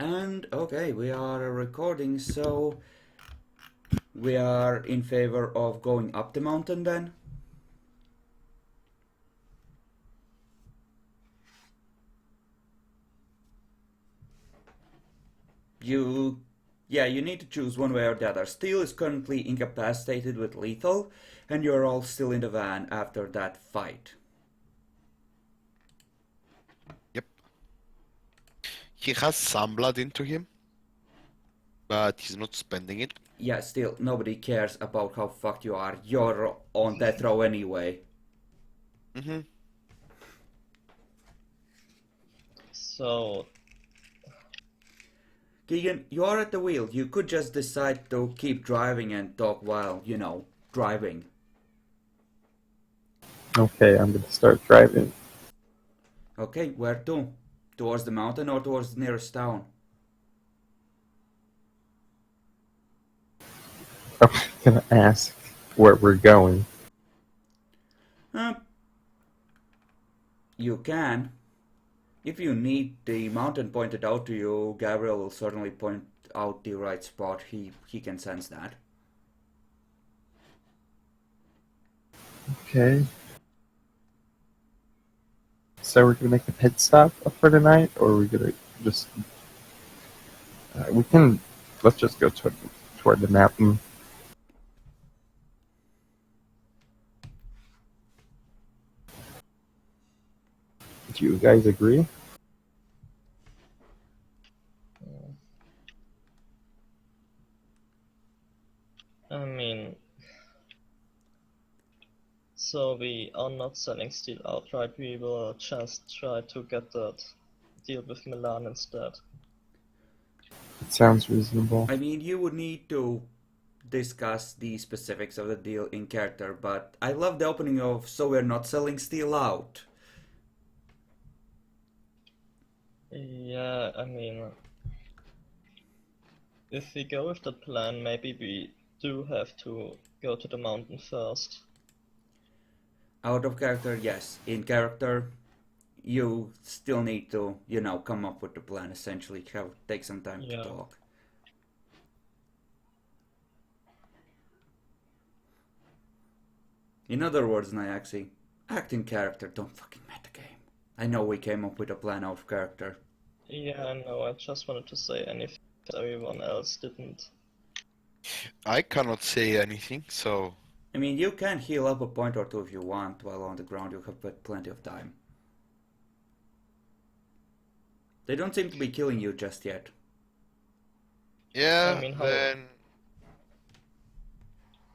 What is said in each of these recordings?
And okay, we are recording, so we are in favor of going up the mountain then? You need to choose one way or the other. Steel is currently incapacitated with lethal, and you're all still in the van after that fight. Yep. He has some blood into him, but he's not spending it. Yeah, still, nobody cares about how fucked you are. You're on death row anyway. Mm-hmm. So, Keegan, you are at the wheel. You could just decide to keep driving and talk while, driving. Okay, I'm gonna start driving. Okay, where to? Towards the mountain or towards the nearest town? I'm gonna ask where we're going. You can. If you need the mountain pointed out to you, Gabriel will certainly point out the right spot. He can sense that. Okay. So we're gonna make a pit stop for tonight, or we're gonna just let's just go toward the mountain. Do you guys agree? I mean, so we are not selling steel outright, we will just try to get that deal with Milan instead. It sounds reasonable. I mean, you would need to discuss the specifics of the deal in character, but I love the opening of "So we're not selling steel out." Yeah, I mean, if we go with that plan, maybe we do have to go to the mountain first. Out of character, yes. In character, you still need to, come up with the plan, essentially. Take some time to talk. In other words, Nyaxi, act in character, don't fucking metagame. I know we came up with a plan out of character. Yeah, I know, I just wanted to say anything everyone else didn't. I cannot say anything, so... I mean, you can heal up a point or two if you want while on the ground. You have plenty of time. They don't seem to be killing you just yet. Yeah, I mean, then...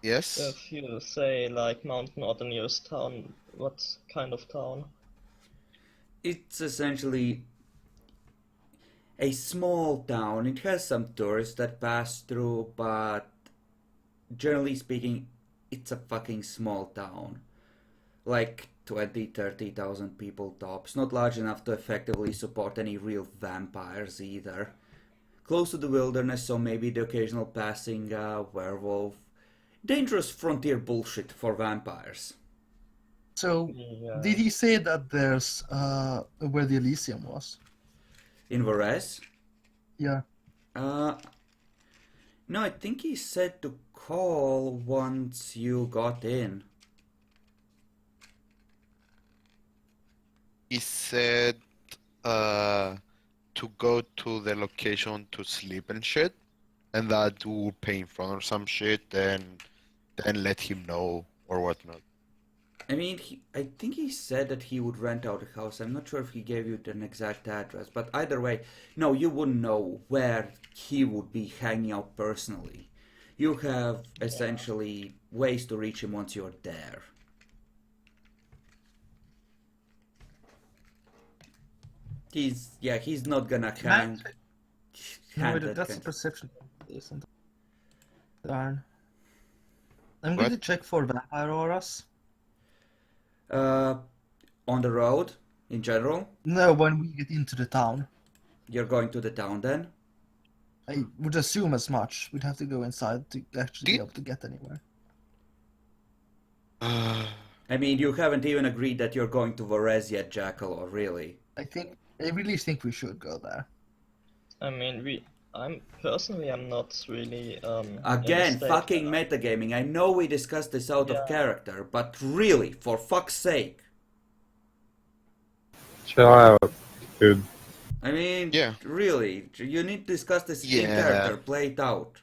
Yes? If you say, like, mountain or the nearest town, what kind of town? It's essentially a small town. It has some tourists that pass through, but generally speaking, it's a fucking small town. Like 20,000-30,000 people tops. Not large enough to effectively support any real vampires either. Close to the wilderness, so maybe the occasional passing werewolf. Dangerous frontier bullshit for vampires. So, did he say that there's where the Elysium was? In Varese? Yeah. No, I think he said to call once you got in. He said to go to the location to sleep and shit, and that we will pay in front or some shit, and then let him know or whatnot. I mean, I think he said that he would rent out a house. I'm not sure if he gave you an exact address, but either way, no, you wouldn't know where he would be hanging out personally. You have essentially ways to reach him once you're there. He's not gonna hand No, that that's a kind. perception, isn't it? Darn. I'm going to check for vampire auras. On the road, in general? No, when we get into the town. You're going to the town then? I would assume as much. We'd have to go inside to actually be able to get anywhere. I mean, you haven't even agreed that you're going to Varese yet, Jackal, or really? I really think we should go there. I mean, I'm not really in a Again, state fucking where metagaming. I know we discussed this out of Yeah. character, but really, for fuck's sake. Chill out, dude. I mean, Yeah. really, you need to discuss this in Yeah. character, play it out.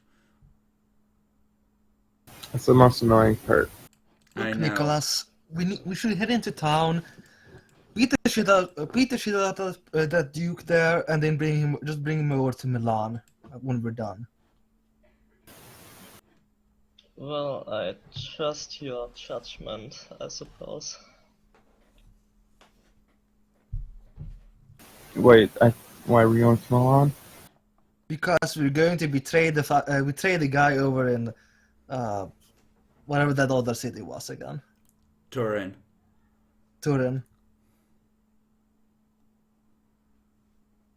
That's the most annoying part. I Look, know. Nicholas, we should head into town, beat the shit out of that Duke there, and then bring him over to Milan when we're done. Well, I trust your judgment, I suppose. Wait, why are we going to Milan? Because we're going to betray the guy over in whatever that other city was again. Turin. Turin.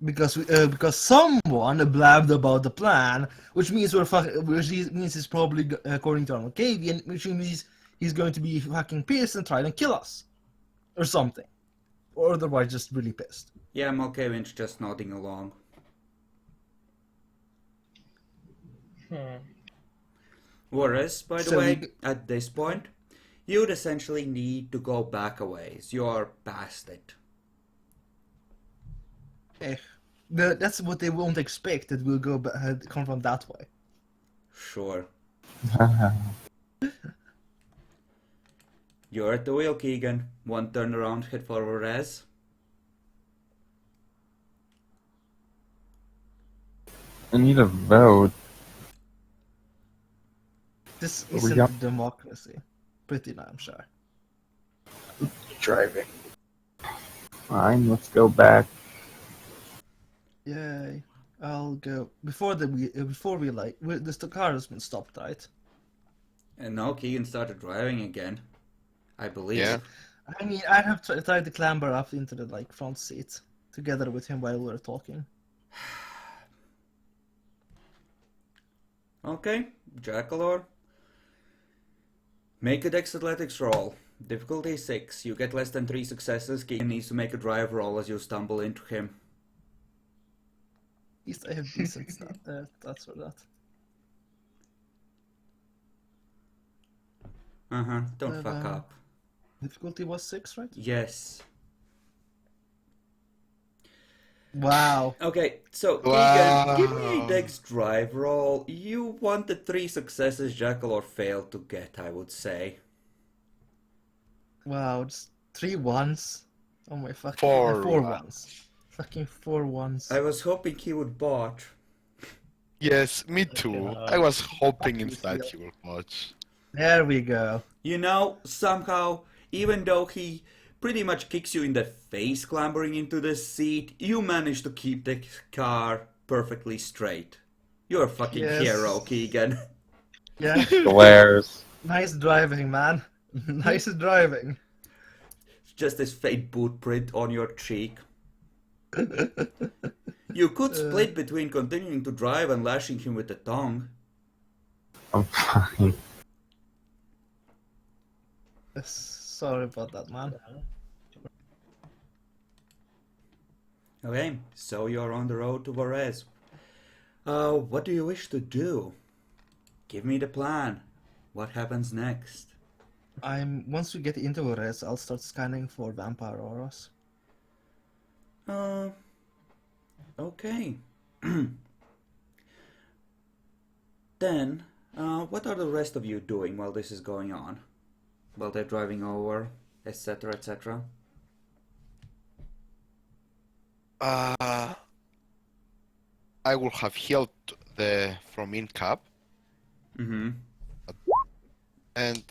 Because someone blabbed about the plan, which means means it's probably according to Arcavian, which means he's going to be fucking pissed and try and kill us, or something, or otherwise just really pissed. Yeah, Malkavian's just nodding along. Whereas, by the So way, at this point, you'd essentially need to go back a ways. You're past it. That's what they won't expect, that we'll come from that way. Sure. You're at the wheel, Keegan. One turn around, head for Res. I need a vote. This We isn't got- democracy. Pretty damn sure. Driving. Fine, let's go back. Yay. I'll go before the car has been stopped, right? And now Keegan started driving again. I believe. Yeah. I mean, I'd have tried to clamber up into the front seat together with him while we were talking. Okay, Jackalor. Make a Dex Athletics roll. Difficulty 6. You get less than 3 successes. Keegan needs to make a drive roll as you stumble into him. At least I have decent stats for that. Don't fuck up. Difficulty was 6, right? Yes. Wow. Okay, so Wow. Keegan, give me a Dex drive roll. You wanted 3 successes Jackalor failed to get, I would say. Wow, just 3 ones. Oh my fucking... 4 4 ones. ones. Fucking 4 ones. I was hoping he would bot. Yes, me too. I was hoping instead he will watch. There we go. You know, somehow, even though he pretty much kicks you in the face clambering into the seat, you manage to keep the car perfectly straight. You're a fucking Yes. hero, Keegan. Yeah. Glares. Nice driving, man. Nice driving. Just this faint boot print on your cheek. You could split between continuing to drive and lashing him with the tongue. I'm fine. Sorry about that, man. Okay, so you're on the road to Varese. What do you wish to do? Give me the plan. What happens next? Once we get into Ores, I'll start scanning for vampire auras. Okay. Then, what are the rest of you doing while this is going on? While they're driving over, etc., etc.? I will have healed from in-cap, Mm-hmm. and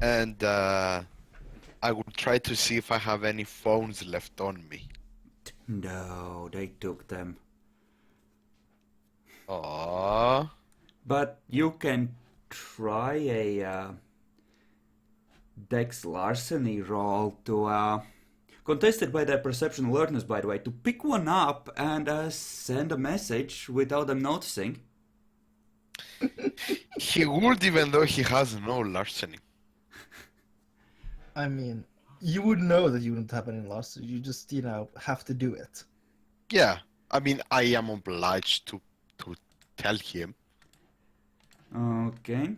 and I will try to see if I have any phones left on me. No, they took them. Aww. But you can try a Dex larceny roll to contested by their perception alertness, by the way, to pick one up and send a message without them noticing. He would, even though he has no larceny. I mean, You would know that you wouldn't have any loss. You just, have to do it. Yeah, I mean, I am obliged to tell him. Okay.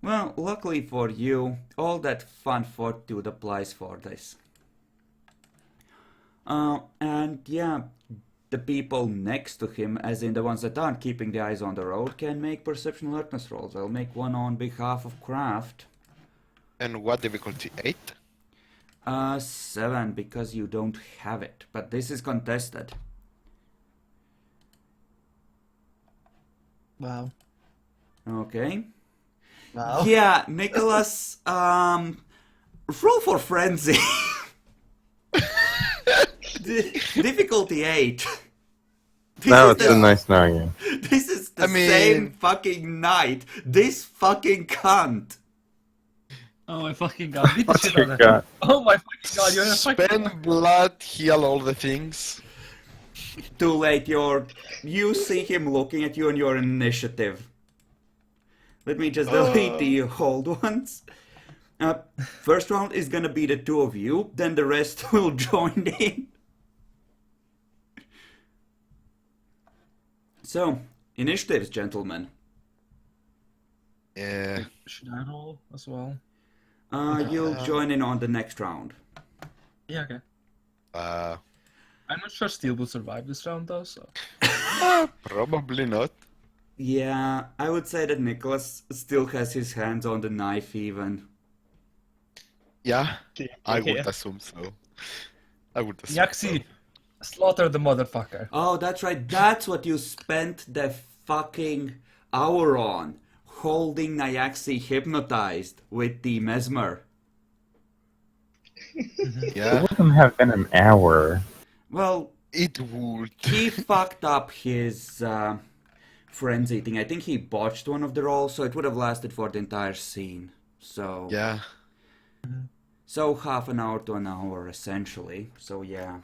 Well, luckily for you, all that fun fortitude applies for this. And yeah, the people next to him, as in the ones that aren't keeping the eyes on the road, can make perception alertness rolls. I'll make one on behalf of Craft. And what difficulty? 8? 7, because you don't have it. But this is contested. Wow. Okay. Wow. Yeah, Nicholas, roll for frenzy. Difficulty 8. No, it's a nice knowing you. This is the I mean- same fucking night. This fucking cunt. Oh my fucking god. Beat the What's shit your out of gut? him. Oh my fucking god, you're in a fucking... Spend blood, heal all the things. Too late, you see him looking at you and your initiative. Let me just delete the hold ones. First round is gonna be the two of you, then the rest will join in. So, initiatives, gentlemen. Yeah. Should I roll as well? You'll join in on the next round. Yeah, okay. Uh, I'm not sure Steel will survive this round though, so... probably not. Yeah, I would say that Nicholas still has his hands on the knife even. Yeah, I Okay. would assume so. I would assume Yaxi, slaughter the motherfucker. Oh, that's right. That's what you spent the fucking hour on. Holding Nyaxi hypnotized with the mesmer. so. It Yeah, wouldn't have been an hour. Well, it would. he fucked up his frenzy thing. I think he botched one of the rolls, so it would have lasted for the entire scene. So, Yeah. so half an hour to an hour, essentially. So, yeah.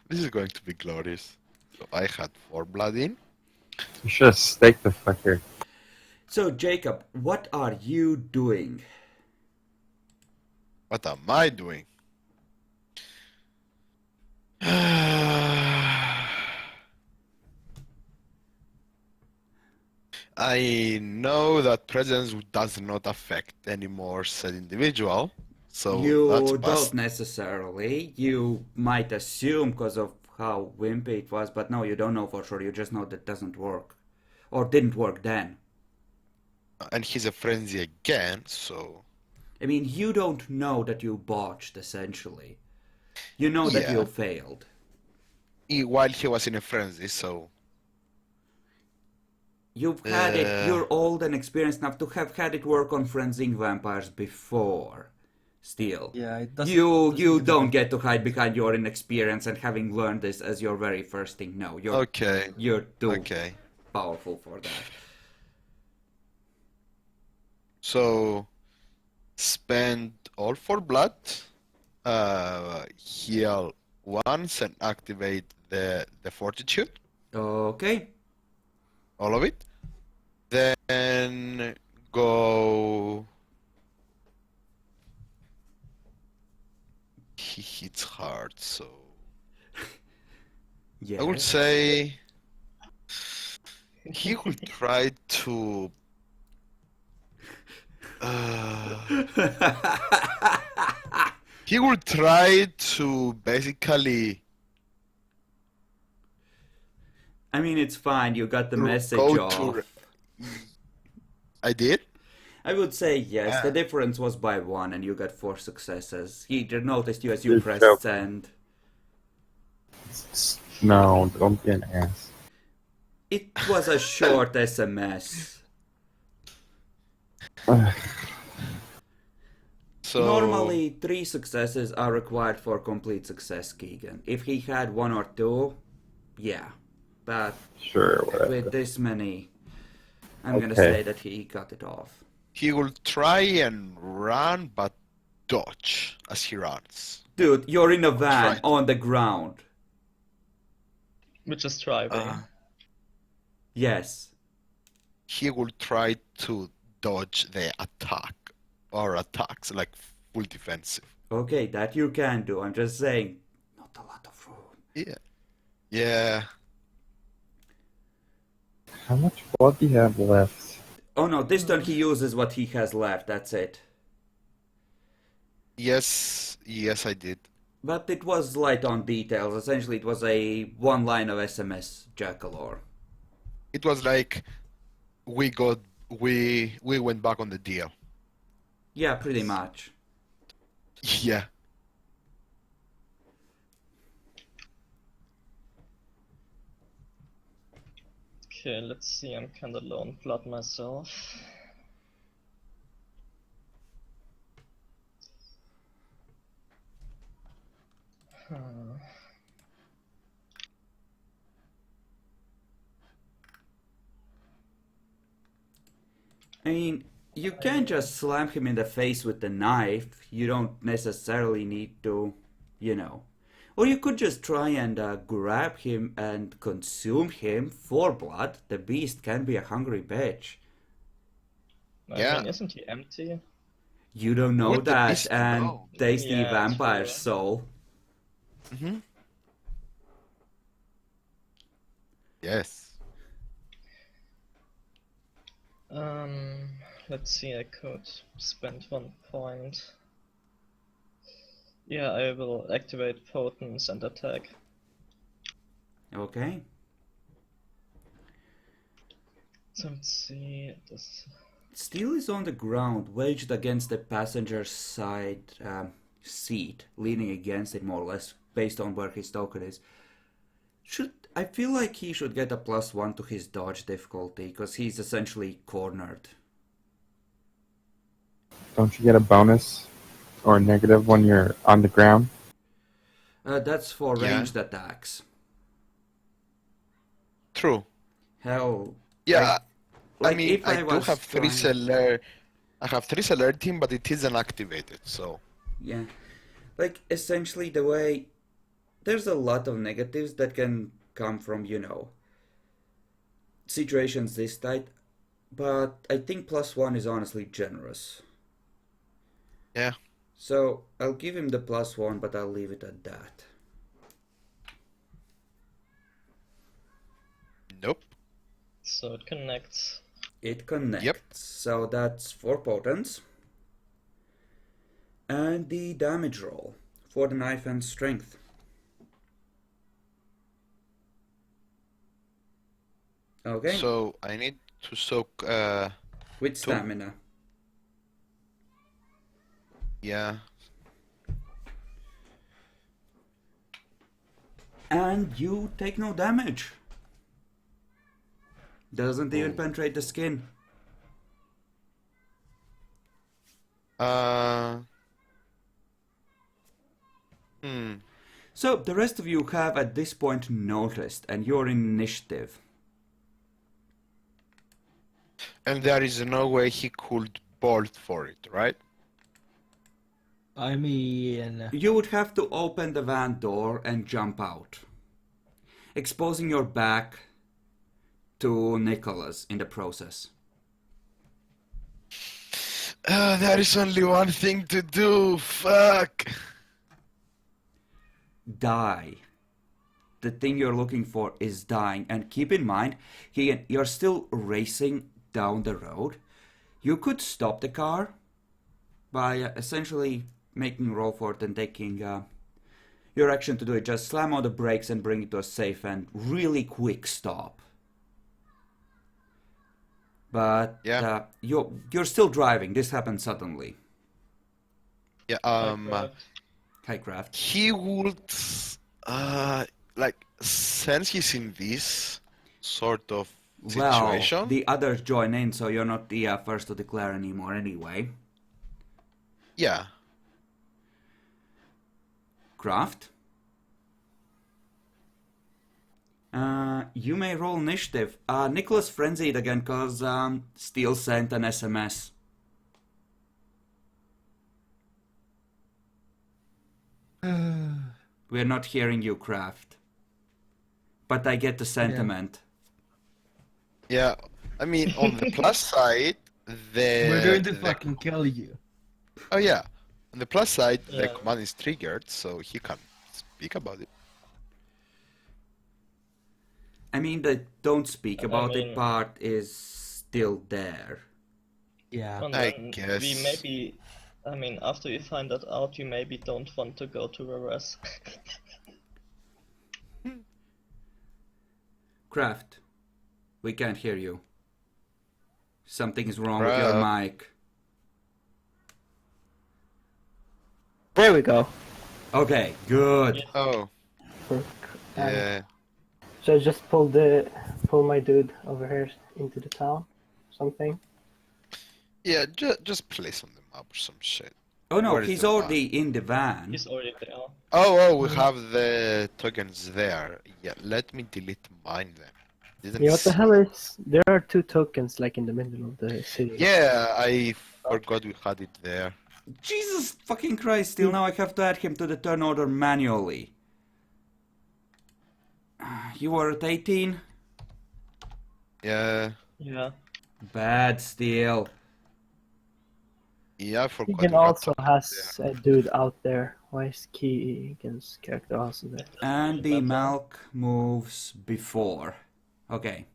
This is going to be glorious. So I had 4 blood in. You should have staked the fucker. So, Jacob, what are you doing? What am I doing? I know that presence does not affect anymore said individual, so that's You past. don't necessarily. You might assume because of how wimpy it was, but no, you don't know for sure. You just know that doesn't work. Or didn't work then. And he's a frenzy again, so I mean, you don't know that you botched, essentially. You know that Yeah. you failed. while he was in a frenzy, so You've had it, you're old and experienced enough to have had it work on frenzying vampires before. Still. Yeah, it doesn't... You don't get to hide behind your inexperience and having learned this as your very first thing. No, you're okay, too okay. powerful for that. So spend all 4 blood, heal once, and activate the fortitude, Okay. all of it. Then go. He hits hard, so Yeah. I would say he will try to. He will try to basically I mean, it's fine. You got the message go off. to. I did. I would say yes. Yeah. The difference was by 1, and you got 4 successes. He noticed you as you Good pressed job. send. No, don't be an ass. It was a short SMS. So Normally, 3 successes are required for complete success, Keegan. If he had 1 or 2, yeah. But Sure, whatever. with this many, I'm gonna Okay. say that he got it off. he will try and run, but dodge as he runs. Dude, you're in a van Right. on the ground. We're just driving. Yes. He will try to dodge the attack. our attacks, like full defensive. Okay, that you can do. I'm just saying, not a lot of room. Yeah. Yeah. How much blood do you have left? Oh no, this turn he uses what he has left. That's it. Yes, I did. But it was light on details. Essentially, it was a one line of SMS Jackalore. It was like we went back on the deal. Yeah, pretty much. Yeah. Okay, let's see, I'm kinda low on blood myself. Huh. I mean, you can just slam him in the face with the knife. You don't necessarily need to, you know. Or you could just try and grab him and consume him for blood. The beast can be a hungry bitch. I Yeah. mean, isn't he empty? You don't know Would the that, beast and know? tasty Yeah, vampire true. soul. Mm-hmm. Yes. Let's see, I could spend 1 point. Yeah, I will activate Potence and attack. Okay. So let's see, this... Steel is on the ground, wedged against the passenger side seat, leaning against it more or less, based on where his token is. I feel like he should get a +1 to his dodge difficulty, because he's essentially cornered. Don't you get a bonus or a negative when you're on the ground? That's for Yeah. ranged attacks. True. Hell, Yeah. like I mean, if I do was have 3 trying- seller. I have 3 seller team, but it isn't activated, so. Yeah. Like, essentially the way... There's a lot of negatives that can come from, you know, situations this tight, but I think +1 is honestly generous. Yeah. So, I'll give him the +1, but I'll leave it at that. Nope. So it connects. It connects. Yep. So that's 4 potence. And the damage roll for the knife and strength. Okay. So I need to soak. With stamina. Yeah. And you take no damage. Doesn't even Oh. penetrate the skin. Hmm. So the rest of you have at this point noticed, and you're in initiative. And there is no way he could bolt for it, right? I mean, You would have to open the van door and jump out, exposing your back to Nicholas in the process. There is only one thing to do. Fuck. Die. The thing you're looking for is dying, and keep in mind, you're still racing down the road. You could stop the car by essentially making a roll for it and taking your action to do it. Just slam on the brakes and bring it to a safe and really quick stop. But Yeah. you're still driving. This happened suddenly. Yeah. Hi, Kraft. He would, like, since he's in this sort of situation. Well, the others join in, so you're not the first to declare anymore anyway. Yeah. Kraft? You may roll initiative. Nicholas frenzied again because Steele sent an SMS. We're not hearing you, Kraft. But I get the sentiment. Yeah. I mean, on the plus side, we're going to the fucking kill you. Oh yeah. On the plus side, the Yeah. command is triggered, so he can speak about it. I mean, the don't speak I about it mean- part is still there. Yeah. And I then we guess. maybe, I mean, after you find that out, you maybe don't want to go to the res. Craft, we can't hear you. Something is wrong with your Craft. mic. There we go. Okay, good. Yeah. Oh, For- yeah. So I just pull my dude over here into the town, something. Yeah, just place on the map or some shit. Oh no, Where is he's the already in the van. He's already there. Oh, we have the tokens there. Yeah, let me delete mine then. Didn't Yeah, what the see- hell is? There are 2 tokens like in the middle of the city. Yeah, I forgot we had it there. Jesus fucking Christ, still now I have to add him to the turn order manually. You were at 18? Yeah, Yeah. Bad still. yeah, I forgot. Keegan we had also tokens has a dude out there. Why is Keegan's character also there? And the Better. Malk moves before. Okay.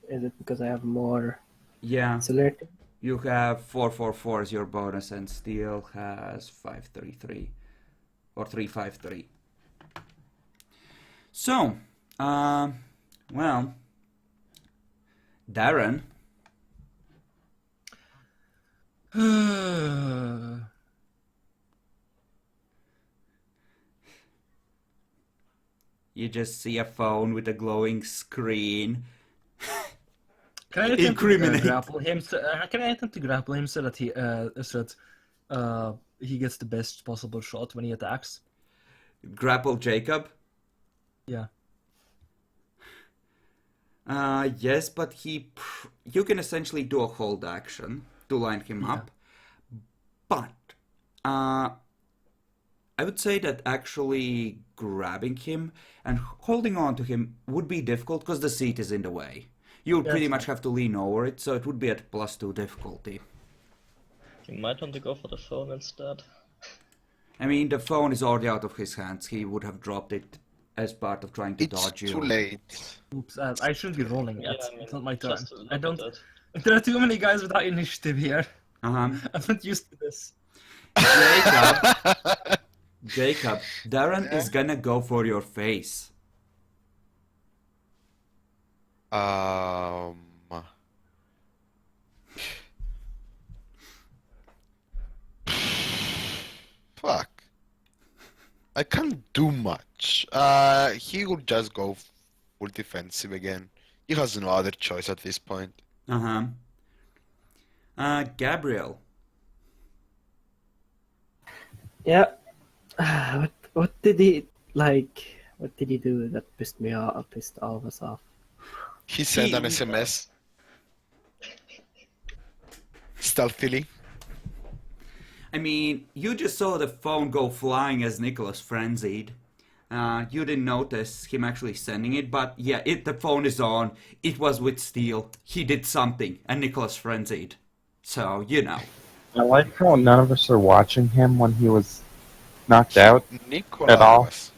Is it because I have more Yeah, celerity? you have 444 as your bonus and Steel has 533. Or 353. So, well, Darren, you just see a phone with a glowing screen. Can I attempt Incriminate. to grapple him? Can I attempt to grapple him so that he gets the best possible shot when he attacks? Grapple Jacob? Yeah. Yes, but you can essentially do a hold action to line him up. But, I would say that actually grabbing him and holding on to him would be difficult because the seat is in the way. You would pretty much have to lean over it, so it would be at +2 difficulty. You might want to go for the phone instead. I mean, the phone is already out of his hands. He would have dropped it as part of trying to It's dodge you. too late. Oops, I shouldn't be rolling yet. Yeah, I mean, It's not my turn. just to look I at don't. it. There are too many guys without initiative here. Uh-huh. I'm not used to this. Jacob, Darren is gonna go for your face. Fuck. I can't do much. He will just go full defensive again. He has no other choice at this point. Uh-huh. Gabriel. Yeah. What did he like? What did he do that pissed me off? Pissed all of us off. He sent an He- SMS. Stealthily. I mean, you just saw the phone go flying as Nicholas frenzied. You didn't notice him actually sending it, but yeah, the phone is on. It was with Steel. He did something, and Nicholas frenzied. So, you know. I like how none of us are watching him when he was knocked out. Nicola At all? was-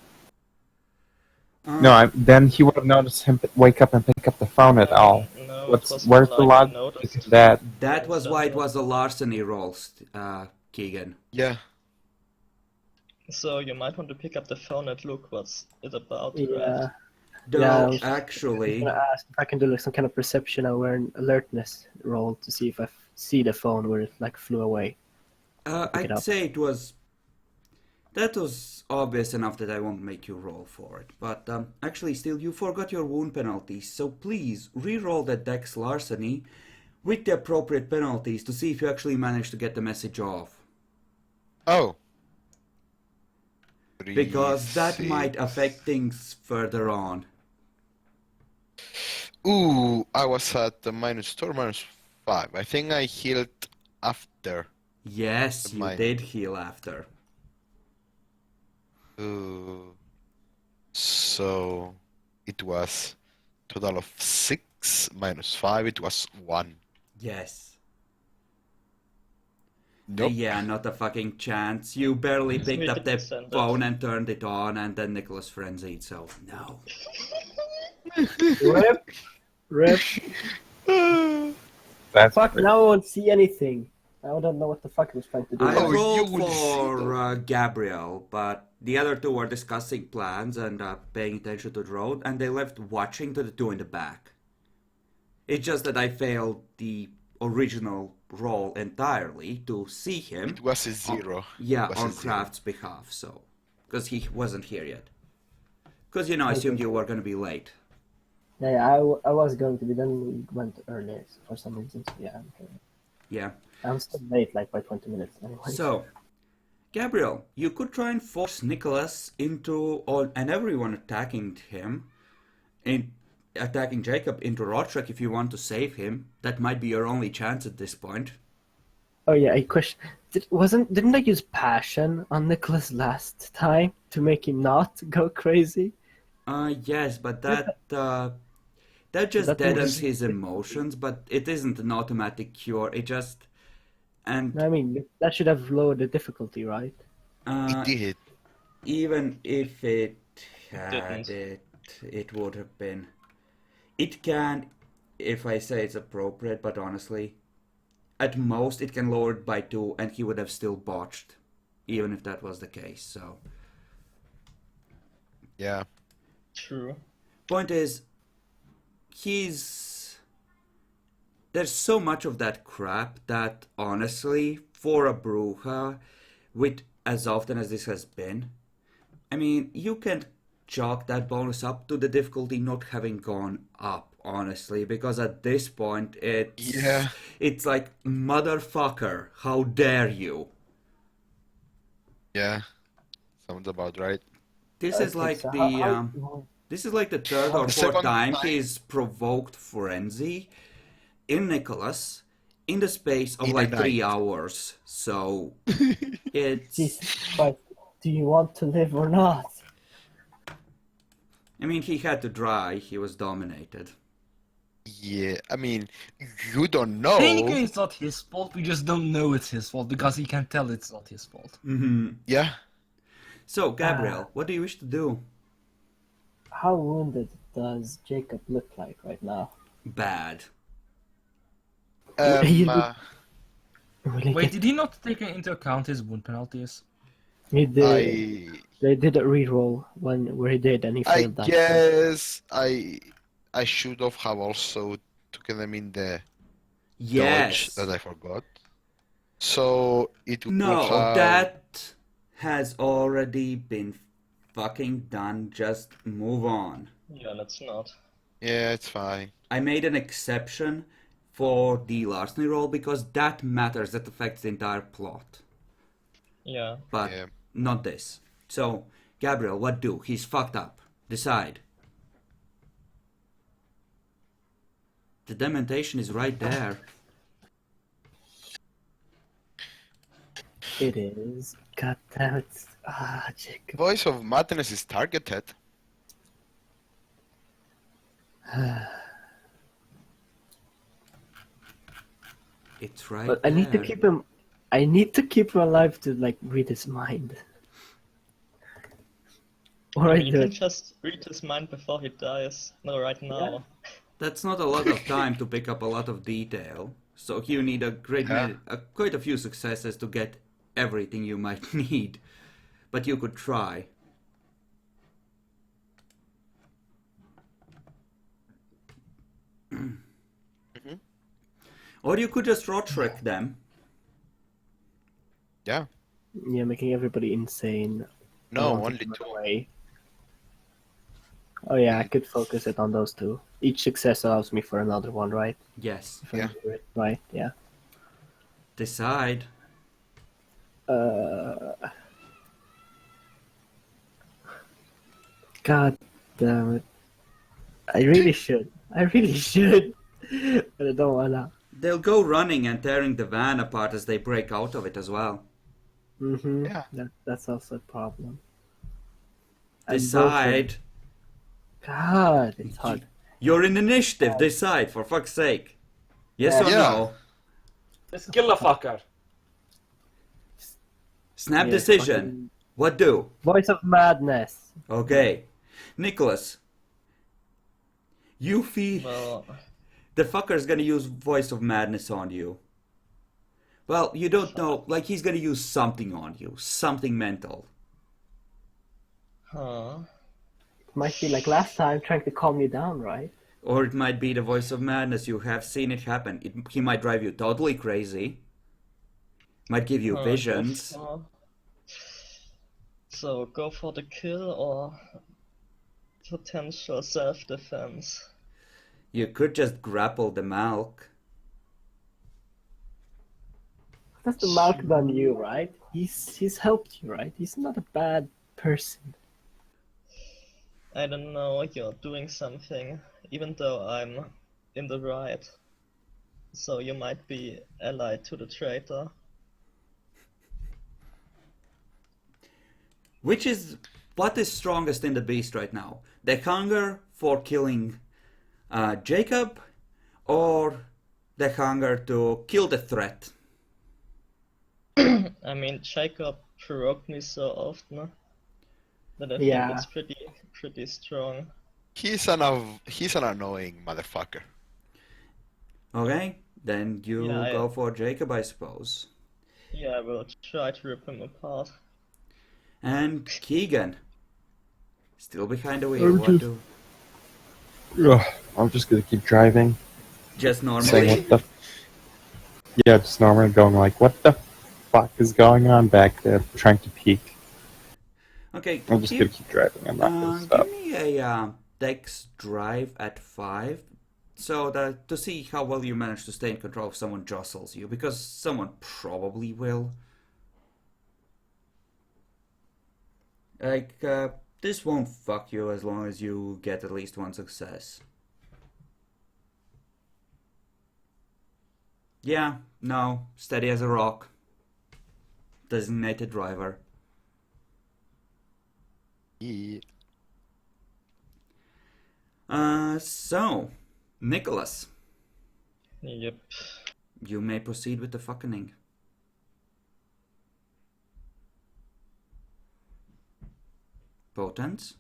Then he would have noticed him wake up and pick up the phone at all. No, What's it was where's more the like I logic noticed. in that? That was why it was a larceny roll, Keegan. Yeah. So you might want to pick up the phone and look what's it about. Yeah. Right? Though, Yeah, I was actually, gonna ask if I can do like some kind of perception or an alertness roll to see if I see the phone where it like flew away. pick it I'd up. say that was obvious enough that I won't make you roll for it. But actually, still, you forgot your wound penalties, so please re-roll that Dex larceny with the appropriate penalties to see if you actually manage to get the message off. Oh. Because that 3, might 6. affect things further on. Ooh, I was at the -2 or -5. I think I healed after. Yes, you Mine. did heal after. Ooh. So it was total of 6 -5. It was 1. Yes. Nope. Yeah, not a fucking chance. You barely It's picked up the Centered. phone and turned it on, and then Nicholas frenzied, so no. Rip. Rip. That's Fuck, great. now I won't see anything. Now I don't know what the fuck I was trying to do. I Oh, rolled you will see for Gabriel, but the other two were discussing plans and paying attention to the road, and they left watching to the two in the back. It's just that I failed the original roll entirely to see him. It was a 0. Yeah, It was on a 0. Kraft's behalf, so. Because he wasn't here yet. Because, you know, I assumed you were going to be late. Yeah, I was going to be, then we went earlier for some reason. So yeah, I'm okay. Yeah. I'm still late, like by 20 minutes anyway. So, Gabriel, you could try and force Nicholas into, and everyone attacking him, attacking Jacob into Roderick if you want to save him. That might be your only chance at this point. Oh yeah, a question. Didn't I use passion on Nicholas last time to make him not go crazy? Yes, but that just That deadens was- his emotions, but it isn't an automatic cure. It just, and I mean, that should have lowered the difficulty, right? It did. even if it had Didn't. it would have been. It can, if I say it's appropriate, but honestly, at most it can lower it by 2, and he would have still botched, even if that was the case. So, Yeah. True. point is, there's so much of that crap that honestly, for a Bruja, with as often as this has been, I mean, you can chalk that bonus up to the difficulty not having gone up, honestly, because at this point it's like, motherfucker, how dare you? Yeah. Sounds about right. This is Okay, like so the this is like the third or The fourth second time time. he's provoked frenzy in Nicholas in the space of In a like 3 night. hours. So it's, Jesus Christ, do you want to live or not? I mean, he had to dry. He was dominated. Yeah, I mean, you don't know. Technically, it's not his fault. We just don't know it's his fault because he can tell it's not his fault. Yeah. So, Gabriel, what do you wish to do? How wounded does Jacob look like right now? Bad. He Um, look- Really Wait, good. did he not take into account his wound penalties? He did. I They did a reroll where he did, and he I failed that. guess I should have also taken them in the dodge Yes. that I forgot. So it would No, have that has already been fucking done. Just move on. Yeah, let's not. Yeah, it's fine. I made an exception for the larceny roll because that matters. That affects the entire plot. Yeah. But Yeah. not this. So, Gabriel, what do? He's fucked up. Decide. The dementation is right there. It is. God damn it. Jacob. Voice of Madness is targeted. It's right But there. I need to keep him. I need to keep him alive to like read his mind. Or I You do can it. just read his mind before he dies. No, right now. That's not a lot of time to pick up a lot of detail. So you need quite a few successes to get everything you might need. But you could try. Or you could just Roderick them. Yeah. Yeah, making everybody insane. No, Wanting only to run 2. away. Oh yeah, I could focus it on those two. Each success allows me for another one, right? Yes. If I Yeah. do it right, yeah. Decide. God damn it. I really should. I really should. But I don't wanna. They'll go running and tearing the van apart as they break out of it as well. Mm-hmm. Yeah. That's also a problem. And both of- Decide. God, it's hard. You're in initiative. Decide, for fuck's sake. Yes or Yeah. no? Let's kill the fucker. Snap Yeah, decision. fucking What do? voice of madness. Okay. Nicholas. You feel Well, the fucker's gonna use voice of madness on you. Well, you don't know, like he's gonna use something on you. Something mental. huh? Might be like last time, trying to calm you down, right? Or it might be the voice of madness. You have seen it happen. He might drive you totally crazy. Might give you Go visions. So go for the kill or potential self-defense. You could just grapple the Malk. That's the Malk done you, right? He's helped you, right? He's not a bad person. I don't know, you're doing something, even though I'm in the right. So you might be allied to the traitor. Which is what is strongest in the beast right now? The hunger for killing Jacob, or the hunger to kill the threat? I mean, Jacob provoked me so often that I Yeah. think it's pretty strong. He's an annoying motherfucker. Okay, then you Yeah, go for Jacob, I suppose. Yeah, I will try to rip him apart. And Keegan, still behind the wheel. What do? Ugh, I'm just gonna keep driving. Just Saying normally. what the. Yeah, just normally going like, what the fuck is going on back there? Trying to peek. Okay, I'm just gonna keep driving. I'm not gonna stop. give me a Dex drive at 5, so that to see how well you manage to stay in control if someone jostles you, because someone probably will. Like, this won't fuck you as long as you get at least one success. Yeah, no, steady as a rock. Designated driver. Yeah. So, Nicholas, Yep. you may proceed with the fucking. Potence?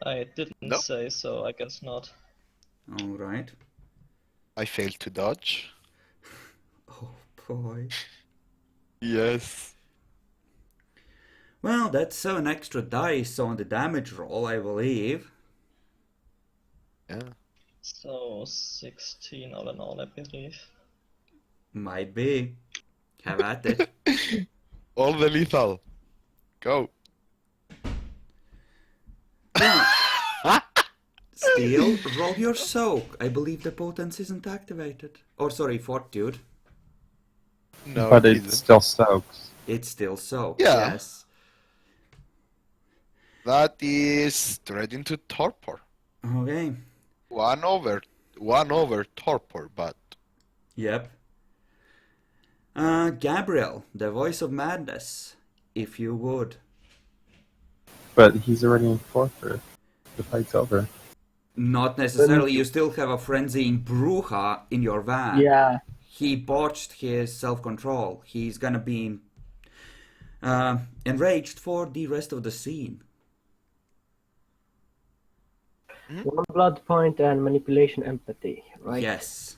I didn't No. say so, I guess not. Alright. I failed to dodge. Oh boy. Yes. Well, that's an extra dice on the damage roll, I believe. Yeah. So 16 all in all, I believe. Might be. Have at it. All the lethal. Go. Steel, roll your soak. I believe the potence isn't activated. Or sorry, fortitude. No, But it it isn't. still soaks. It's still soak. Yeah. Yes. That is straight into torpor. Okay. One over torpor, but Yep. Gabriel, the voice of madness, if you would. But he's already in torpor. The fight's over. Not necessarily. You still have a frenzying Bruja in your van. Yeah. He botched his self-control. He's gonna be enraged for the rest of the scene. One blood point and manipulation empathy, right? Yes.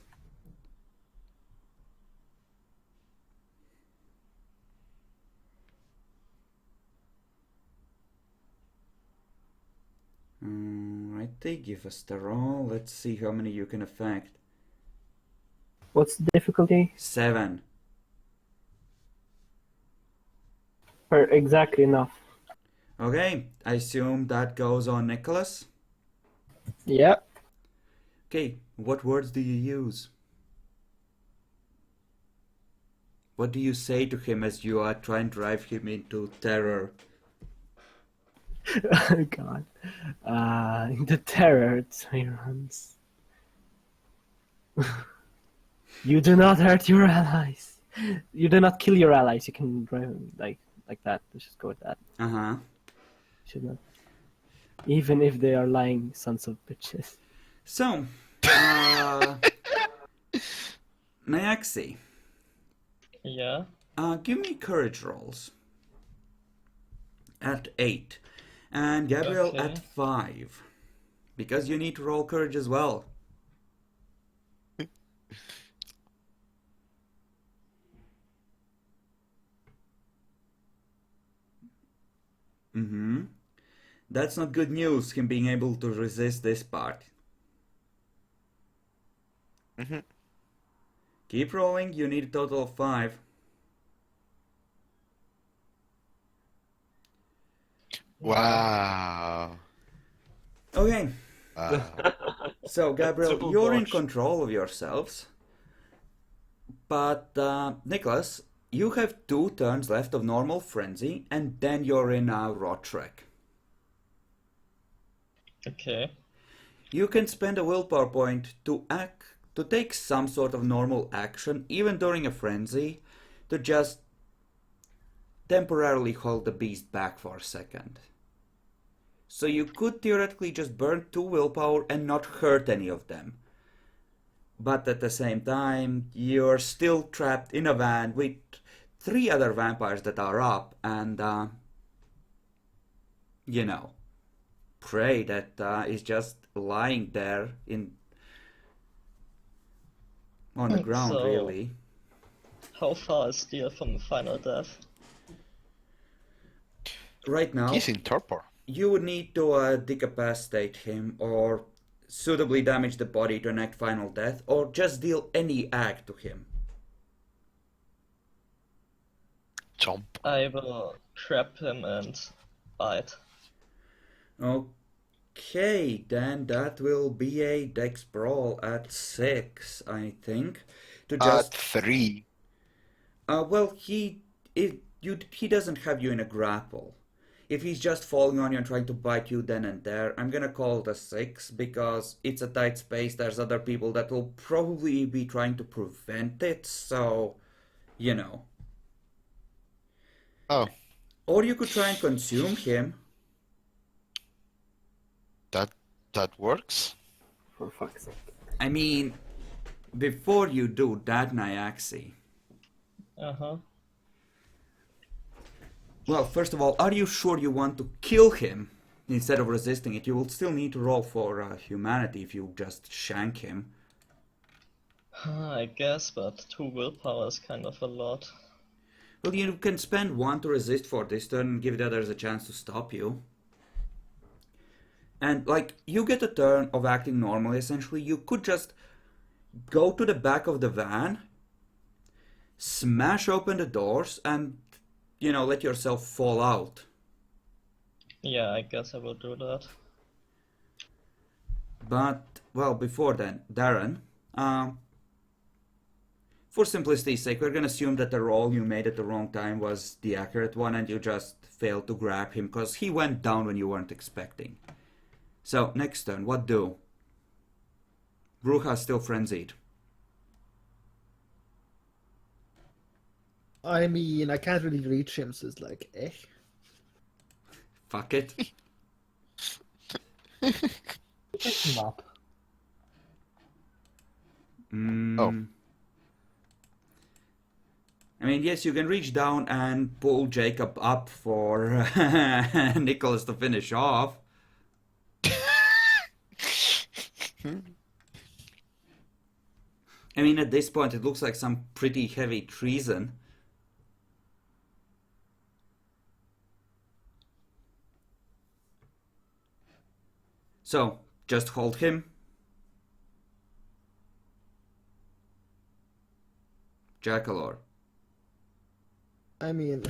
Right, they give us the roll. Let's see how many you can affect. What's the difficulty? 7. Exactly enough. Okay, I assume that goes on Nicholas. Yeah. Okay, what words do you use? What do you say to him as you are trying to drive him into terror? Oh god. The terror tyrants. You do not hurt your allies. You do not kill your allies. You can drive like that. Let's just go with that. Uh-huh. Should not. Even if they are lying sons of bitches. So, Nyaxi, Yeah. Give me courage rolls. At 8. And Gabriel Okay. at 5. Because you need to roll courage as well. Mm-hmm. That's not good news, him being able to resist this part. Mm-hmm. Keep rolling, you need a total of 5. Wow. Okay, Wow. so Gabriel, Triple you're in dodge. control of yourselves. But, Nicholas, you have 2 turns left of normal frenzy, and then you're in a rot trek. Okay. You can spend a willpower point to take some sort of normal action, even during a frenzy, to just temporarily hold the beast back for a second. So you could theoretically just burn 2 willpower and not hurt any of them. But at the same time, you're still trapped in a van with 3 other vampires that are up, and, prey that is just lying there on the ground, So- really. How far is Steel from final death? Right now, He's in torpor. you would need to decapacitate him or suitably damage the body to enact final death, or just deal any act to him. Chomp. I will trap him and bite. Okay, then that will be a dex brawl at 6, I think. To At just 3. well, he doesn't have you in a grapple. If he's just falling on you and trying to bite you then and there, I'm gonna call it a 6 because it's a tight space. There's other people that will probably be trying to prevent it, so Oh, Or you could try and consume him. that works. For fuck's sake. I mean, before you do that, Nyaxi. Uh-huh. Well, first of all, are you sure you want to kill him instead of resisting it? You will still need to roll for humanity if you just shank him. I guess, but 2 willpower is kind of a lot. Well, you can spend 1 to resist for this turn and give the others a chance to stop you. And, you get a turn of acting normally, essentially. You could just go to the back of the van, smash open the doors, and, let yourself fall out. Yeah, I guess I will do that. But, well, before then, Darren, for simplicity's sake, we're going to assume that the roll you made at the wrong time was the accurate one and you just failed to grab him because he went down when you weren't expecting. So, next turn, what do? Bruja's still frenzied. I mean, I can't really reach him, so it's like, eh. Fuck it. Pick him up. Oh. I mean, yes, you can reach down and pull Jacob up for Nicholas to finish off. I mean, at this point, it looks like some pretty heavy treason. So, just hold him. Jackalor. I mean,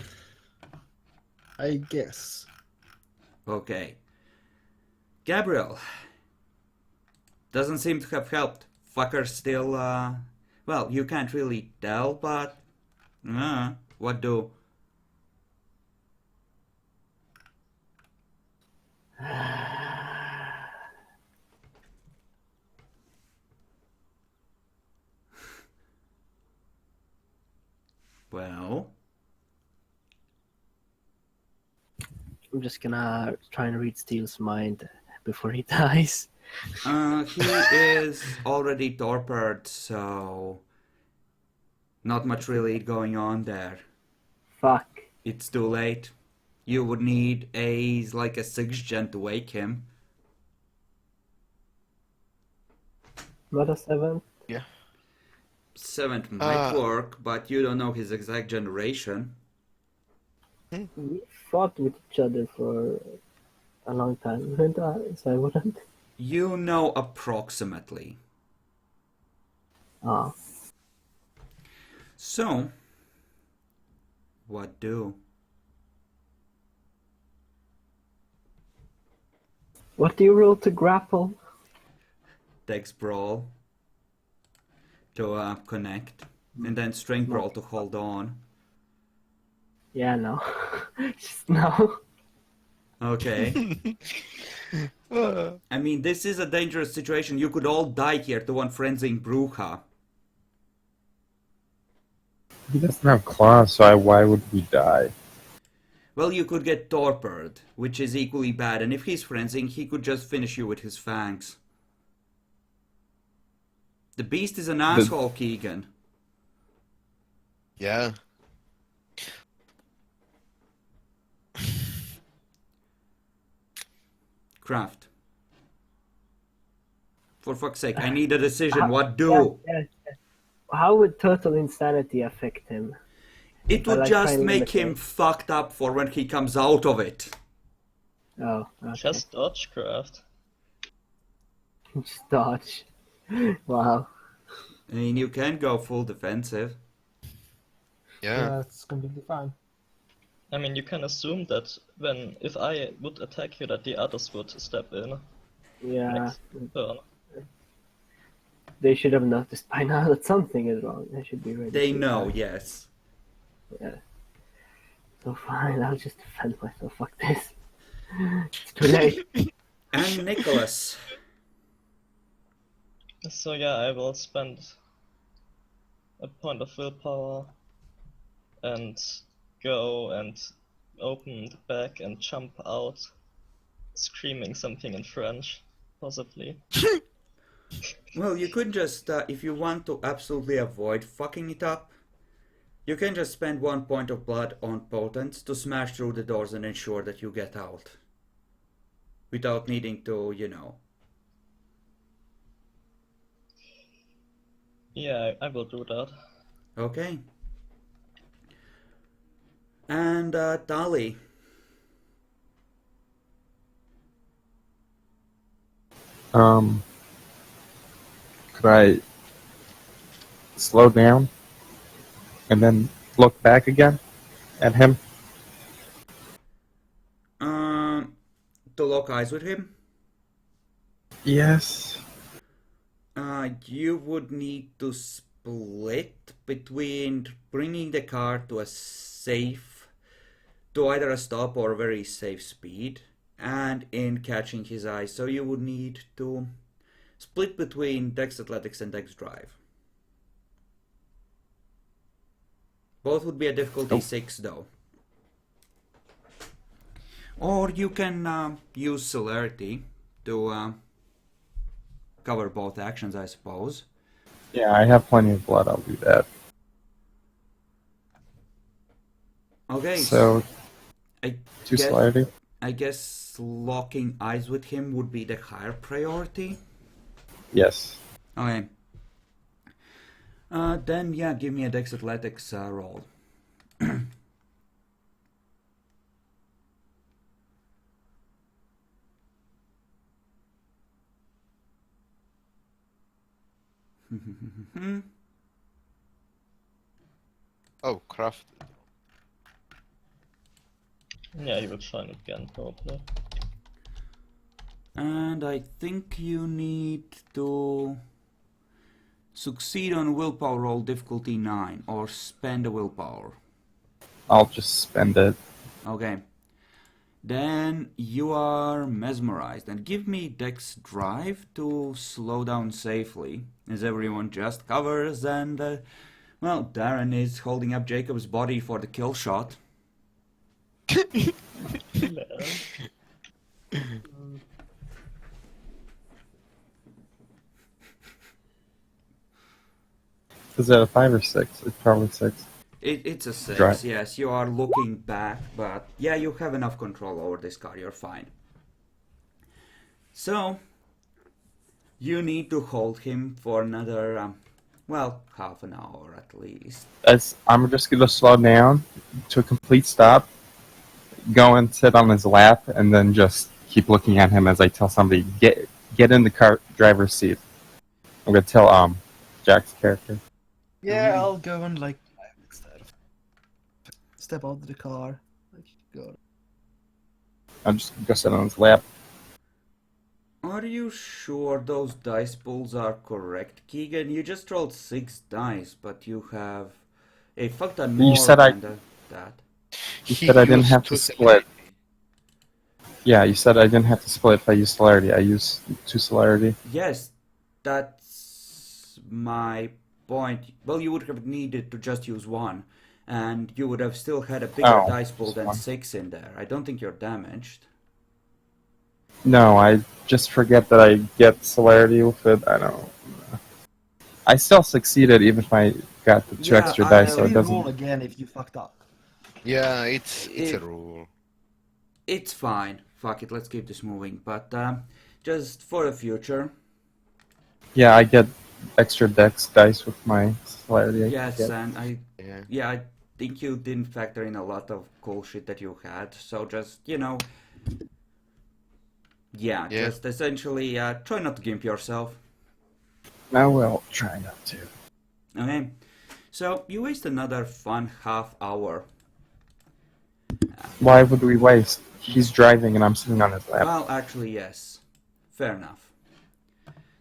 I guess. Okay. Gabriel. Doesn't seem to have helped. Fucker still, well, you can't really tell, but... what do? Well... I'm just gonna try and read Steel's mind before he dies. He is already torpid, so... Not much really going on there. Fuck. It's too late. You would need a 6th gen to wake him. Not a 7? 7th might work, but you don't know his exact generation. We fought with each other for a long time, wouldn't I? So I wouldn't. You know approximately. Ah. So, what do? What do you roll to grapple? Dex brawl to connect, and then strength brawl to hold on. Yeah, no. Just no. Okay. I mean, this is a dangerous situation. You could all die here to one frenzying Bruja. He doesn't have claws, so why would we die? Well, you could get torpid, which is equally bad, and if he's frenzying, he could just finish you with his fangs. The beast is an asshole, Keegan. Yeah. Craft. For fuck's sake, I need a decision. What do? Yes. How would total insanity affect him? It would I just trying to make him imitate. fucked up for when he comes out of it. Oh, okay. Just dodgecraft. Just dodge. Wow. I mean, you can go full defensive. Yeah. That's completely fine. I mean, you can assume that if I would attack you, that the others would step in Yeah. next turn. They should have noticed by now that something is wrong. They should be ready. They to know, attack. yes. Yeah. So fine, I'll just defend myself. Fuck this. It's too late. And Nicholas. So yeah, I will spend a point of willpower and go and open the bag and jump out, screaming something in French, possibly. Well, you could just, if you want to absolutely avoid fucking it up, you can just spend 1 point of blood on potence to smash through the doors and ensure that you get out. Without needing to, Yeah, I will do that. Okay. And, Tali. Could I slow down and then look back again at him? To lock eyes with him? Yes. You would need to split between bringing the car to either a stop or a very safe speed, and in catching his eye. So you would need to split between Dex Athletics and Dex Drive. Both would be a difficulty 6 though. Or you can use Celerity to cover both actions, I suppose. Yeah, I have plenty of blood. I'll do that. Okay, So, I two guess, celerity. I guess locking eyes with him would be the higher priority. Yes. Okay. Then yeah, give me a Dex Athletics roll. Oh, craft. Yeah, you will try it again, probably. And I think you need to succeed on willpower roll difficulty 9 or spend a willpower. I'll just spend it. Okay. Then you are mesmerized, and give me Dex Drive to slow down safely, as everyone just covers, and well, Darren is holding up Jacob's body for the kill shot. Is that a 5 or 6? It's probably 6. It's a 6, Drive. yes. You are looking back, but yeah, you have enough control over this car. You're fine. So, you need to hold him for another, well, half an hour at least. I'm just gonna slow down to a complete stop, go and sit on his lap, and then just keep looking at him as I tell somebody, get in the car driver's seat. I'm gonna tell Jack's character. Yeah, I'll go and like step out of the car. Like, go. I'm just gonna go sit on his lap. Are you sure those dice pools are correct, Keegan? You just rolled 6 dice, but you have a fuck ton more said than that. You said I didn't used have to two split. Yeah, you said I didn't have to split if I used celerity. I used 2 celerity. Yes, that's my point. Well, you would have needed to just use 1, and you would have still had a bigger Oh, dice pool just than 1. 6 in there. I don't think you're damaged. No, I just forget that I get celerity with it. I don't. I still succeeded even if I got the 2 Yeah, extra I dice, so it Re-roll doesn't. again if you fucked up. Yeah, it's a It- rule. It's fine. Fuck it, let's keep this moving. But just for the future, Yeah, I get extra dex dice with my celerity. I yes, get. and Yeah. I think you didn't factor in a lot of cool shit that you had. So just, Yeah. just essentially try not to gimp yourself. I will try not to. Okay, so you waste another fun half hour. Why would we waste? He's driving and I'm sitting on his lap. Well, actually, yes. Fair enough.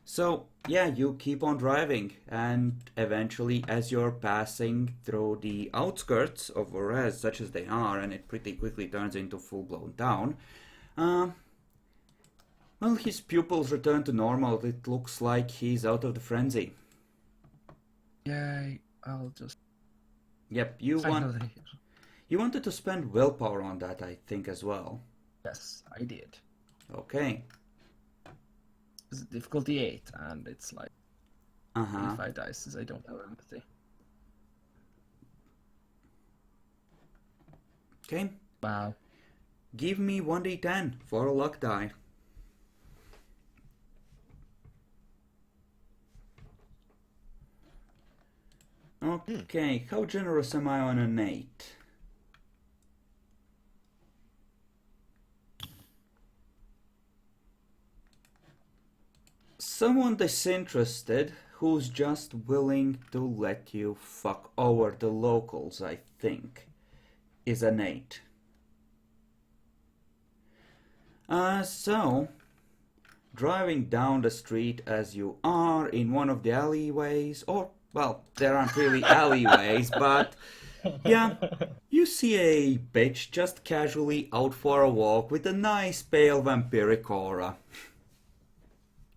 So, yeah, you keep on driving, and eventually, as you're passing through the outskirts of Orez, such as they are, and it pretty quickly turns into full-blown town, well, his pupils return to normal. It looks like he's out of the frenzy. Yay, I'll just Yep, finally. you wanted to spend willpower on that, I think, as well. Yes, I did. Okay. It's difficulty 8, and it's like Uh-huh. 5 dice, I don't have empathy. Okay. Wow. Give me 1d10 for a luck die. Okay, how generous am I on an 8? Someone disinterested who's just willing to let you fuck over the locals, I think, is an 8. So, driving down the street as you are in one of the alleyways, or, well, there aren't really alleyways, but, yeah, you see a bitch just casually out for a walk with a nice pale vampiric aura.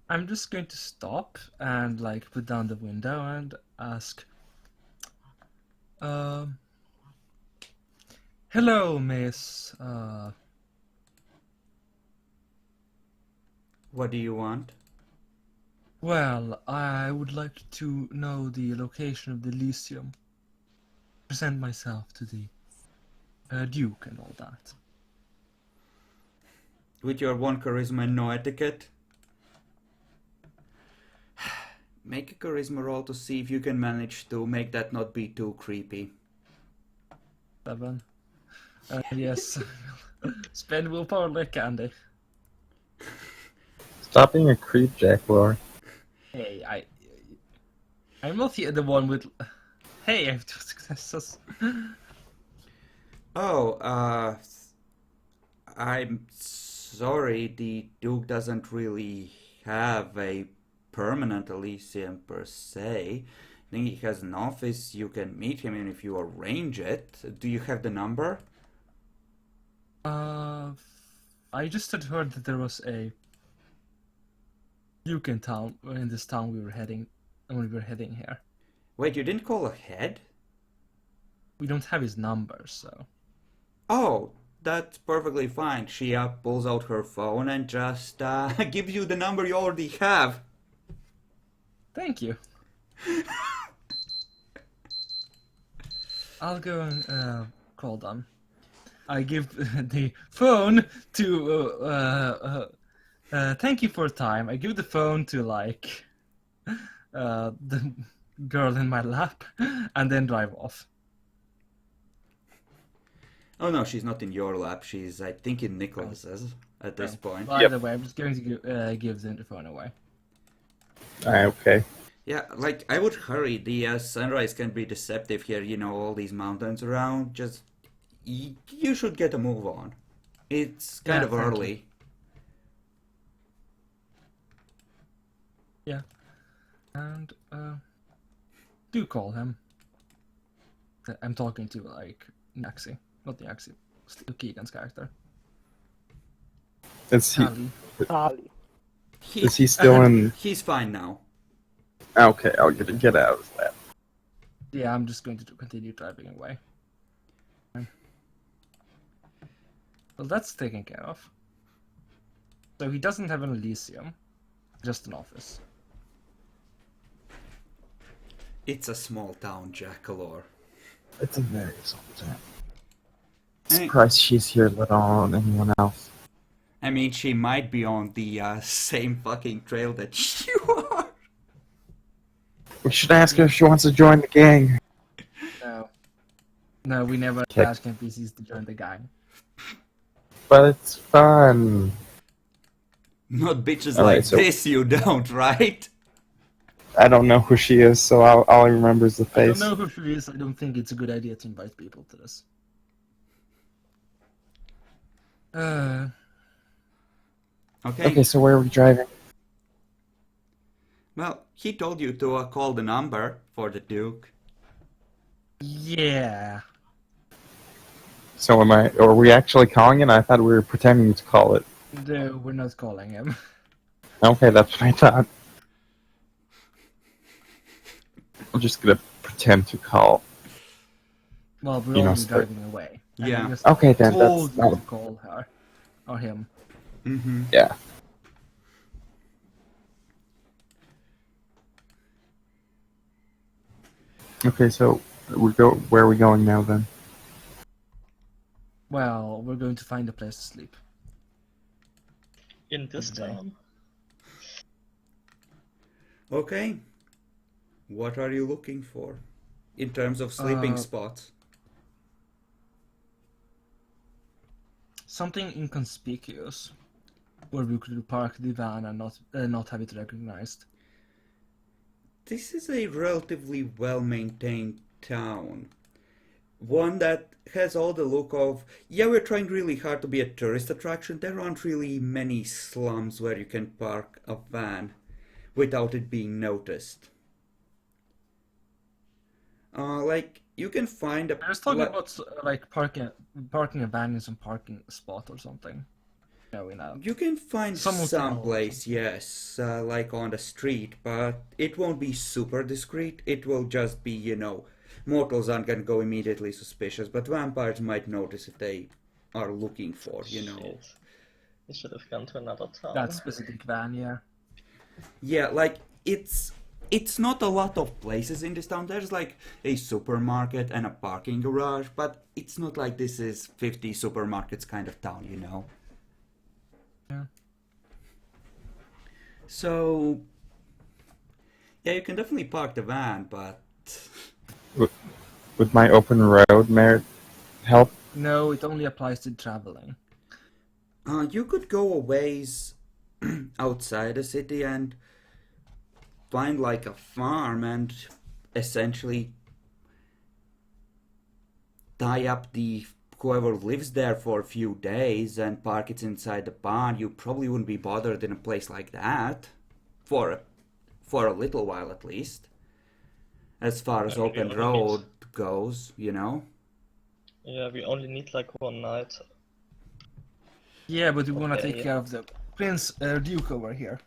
I'm just going to stop and like put down the window and ask, hello, miss, What do you want? well, I would like to know the location of the Elysium. Present myself to the Duke and all that. With your 1 charisma and no etiquette? Make a charisma roll to see if you can manage to make that not be too creepy. 7. Yes. Spend willpower like candy. Stop being a creep, Jack Lore. Hey, I'm not the one with. Hey, I have 2 successes. Oh, I'm sorry, the Duke doesn't really have a permanent Elysium per se. I think he has an office you can meet him in if you arrange it. Do you have the number? I just had heard that there was a Duke in town, in this town when we were heading here. Wait, you didn't call ahead? We don't have his number, so. Oh, that's perfectly fine. She pulls out her phone and just gives you the number you already have. Thank you. I'll go and call them. I give the phone to. Thank you for time. I give the phone to like the girl in my lap, and then drive off. Oh no, she's not in your lap. She's, I think, in Nicholas's at this point. By Yep. the way, I'm just going to give the phone away. Okay. Yeah, like, I would hurry. The sunrise can be deceptive here, you know, all these mountains around. Just, you should get a move on. It's kind Yeah, of thank early. Yeah. And do call him. I'm talking to like Naxi, not the Naxi, Keegan's character. Is he? Ali. Is he still in? He's fine now. Okay, I'll get out of that. Yeah, I'm just going to continue driving away. Well, that's taken care of. So he doesn't have an Elysium, just an office. It's a small town, Jackalore. It's a very small town. Hey. Surprised she's here, let alone anyone else. I mean, she might be on the same fucking trail that you are. We should ask her if she wants to join the gang. No, we never Okay. ask NPCs to join the gang. But it's fun. Not bitches All right, like so- this, you don't, right? I don't know who she is, so all I remember is the I don't face. know who she is. I don't think it's a good idea to invite people to this. Okay. Okay, so where are we driving? Well, he told you to call the number for the Duke. Yeah. So are we actually calling it? I thought we were pretending to call it. No, we're not calling him. Okay, that's what I thought. I'm just gonna pretend to call. Well, we're You know, only start- driving away. And Yeah. we just Okay, then told that's you not. to call her or him. Mm-hmm. Yeah. Okay, so where are we going now then? Well, we're going to find a place to sleep. In this Okay. town. Okay. What are you looking for in terms of sleeping spots? Something inconspicuous, where we could park the van and not have it recognized. This is a relatively well-maintained town. One that has all the look of, yeah, we're trying really hard to be a tourist attraction. There aren't really many slums where you can park a van without it being noticed. Like, you can find a... I was talking like- about like parking a van in some parking spot or something. No, we know. You can find Some some hotel. place, yes, like on the street, but it won't be super discreet. It will just be, you know, mortals aren't gonna go immediately suspicious, but vampires might notice if they are looking for, you know. Shit. We should have gone to another town. That specific van, yeah. Yeah, like it's not a lot of places in this town. There's like a supermarket and a parking garage, but it's not like this is 50 supermarkets kind of town, you know. Yeah. So yeah, you can definitely park the van, but Would my open road merit help? No, it only applies to traveling. you could go a ways outside the city and find like a farm and essentially tie up the whoever lives there for a few days and park it inside the barn. You probably wouldn't be bothered in a place like that for a little while at least. As far as Yeah, we open only road goes, you know. Yeah, we only need like one night. Yeah, but we want to Okay, take yeah. care of the Prince Duke over here.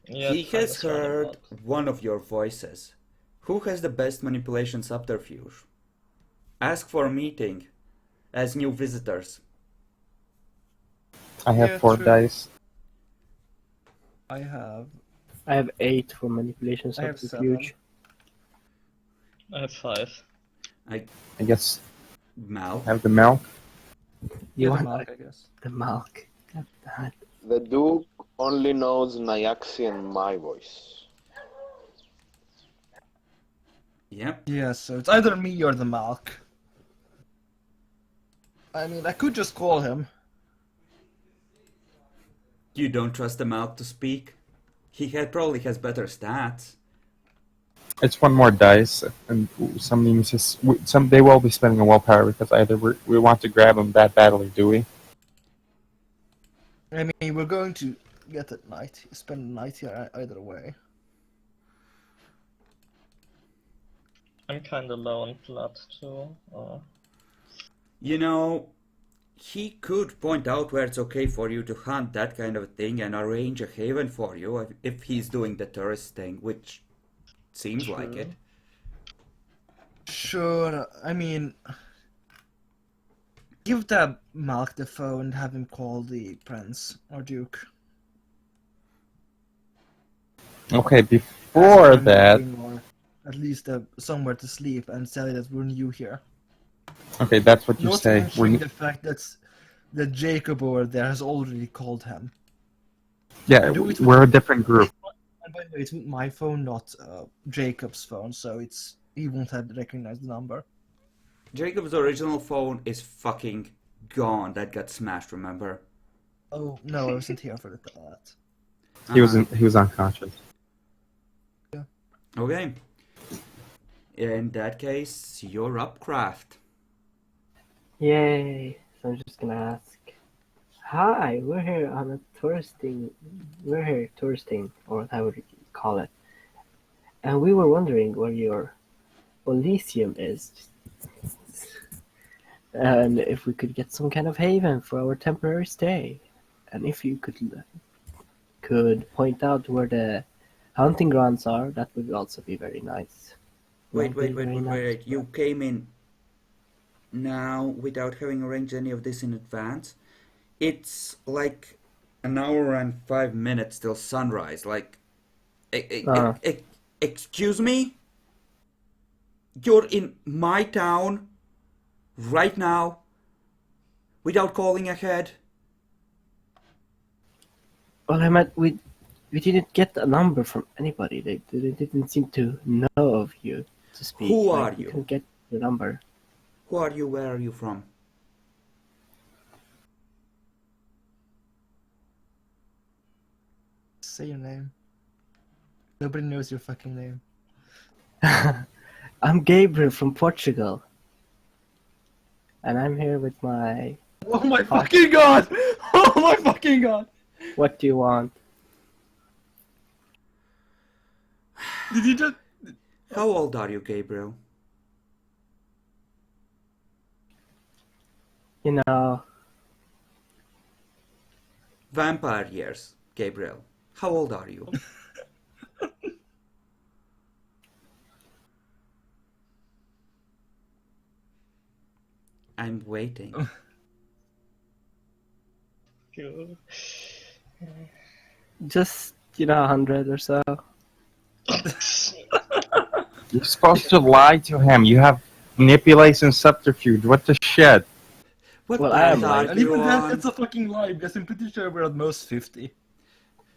Yeah, He find has us roundabout. heard one of your voices. Who has the best manipulation subterfuge? Ask for a meeting as new visitors. I have Yeah, 4 true. dice. I have. I have 8 for manipulation I have subterfuge. I have 5. I guess Mal. have the milk. Yeah, the want milk, I guess. the milk. God damn it. The Duke only knows Nyaxi and my voice. Yep. Yeah, so it's either me or the milk. I mean, I could just call him. You don't trust the Malk to speak? He probably has better stats. It's one more dice, and they will be spending a willpower because either we want to grab him that badly, do we? I mean, we're going to get at night. Spend the night here either way. I'm kinda low on blood too. You know, he could point out where it's okay for you to hunt that kind of thing and arrange a haven for you if he's doing the tourist thing, which seems like it. Sure, I mean... Give the Malk the phone and have him call the prince or duke. Okay, before Ask him that... anything, or at least somewhere to sleep and say that we're new here. Okay, that's what you Not say. mentioning the fact that Jacob over there has already called him. Yeah, Do it we're a different group. And by the way, it's my phone, not Jacob's phone, so he won't have recognized the number. Jacob's original phone is fucking gone. That got smashed, remember? Oh no, I wasn't here for that. He was unconscious. Okay. In that case, you're up, Craft. Yay! So I'm just gonna ask. Hi, we're here on a touristing. We're here touristing, or whatever you call it, and we were wondering where your Elysium is, and if we could get some kind of haven for our temporary stay, and if you could point out where the hunting grounds are, that would also be very nice. Wait. Might be very nice. You came in now without having arranged any of this in advance? It's like an hour and 5 minutes till sunrise. Like, excuse me? You're in my town right now without calling ahead? Well, I meant we didn't get a number from anybody. They didn't seem to know of you to speak. Who Like, are we you? couldn't get the number. Who are you? Where are you from? Say your name. Nobody knows your fucking name. I'm Gabriel from Portugal, and I'm here with my. Oh my fucking god! Oh my fucking god! What do you want? Did you just... How old are you, Gabriel? You know, Vampire years, Gabriel. How old are you? I'm waiting. Good. just 100 or so. You're supposed to lie to him. You have manipulation subterfuge. What the shit? What Well, I am path lying. are And you even that, on? it's a fucking lie, because I'm pretty sure we're at most 50.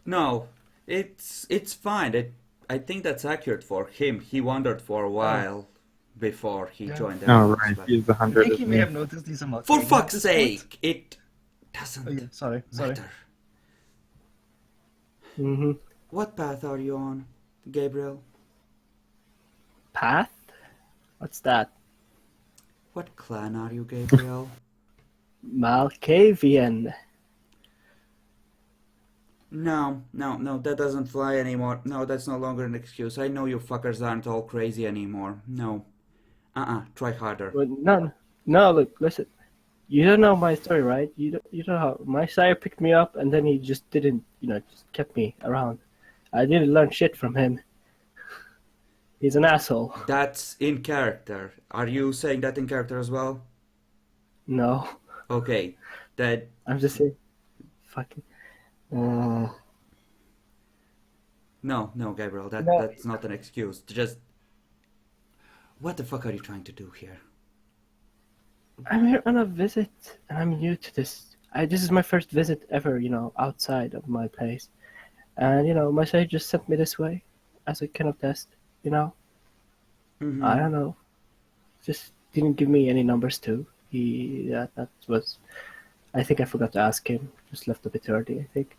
No, it's fine. I think that's accurate for him. He wandered for a while before he Yeah. joined Oh, us. right. but- He's I 100 think of you may me. have noticed these amount. For fuck's sake! It doesn't Oh, yeah, sorry. matter. Mm-hmm. What path are you on, Gabriel? Path? What's that? What clan are you, Gabriel? Malkavian. No, that doesn't fly anymore. No, that's no longer an excuse. I know you fuckers aren't all crazy anymore. No. Try harder. Well, no. Look, listen. You don't know my story, right? You don't know how my sire picked me up, and then he just didn't, just kept me around. I didn't learn shit from him. He's an asshole. That's in character. Are you saying that in character as well? No, Okay, that... I'm just saying. Fucking. No, Gabriel, No. that's not an excuse. Just... What the fuck are you trying to do here? I'm here on a visit, and I'm new to this. This is my first visit ever, outside of my place. And, my site just sent me this way as a kind of test, Mhm. I don't know. Just didn't give me any numbers too. That was, I think I forgot to ask him. Just left a bit early, I think.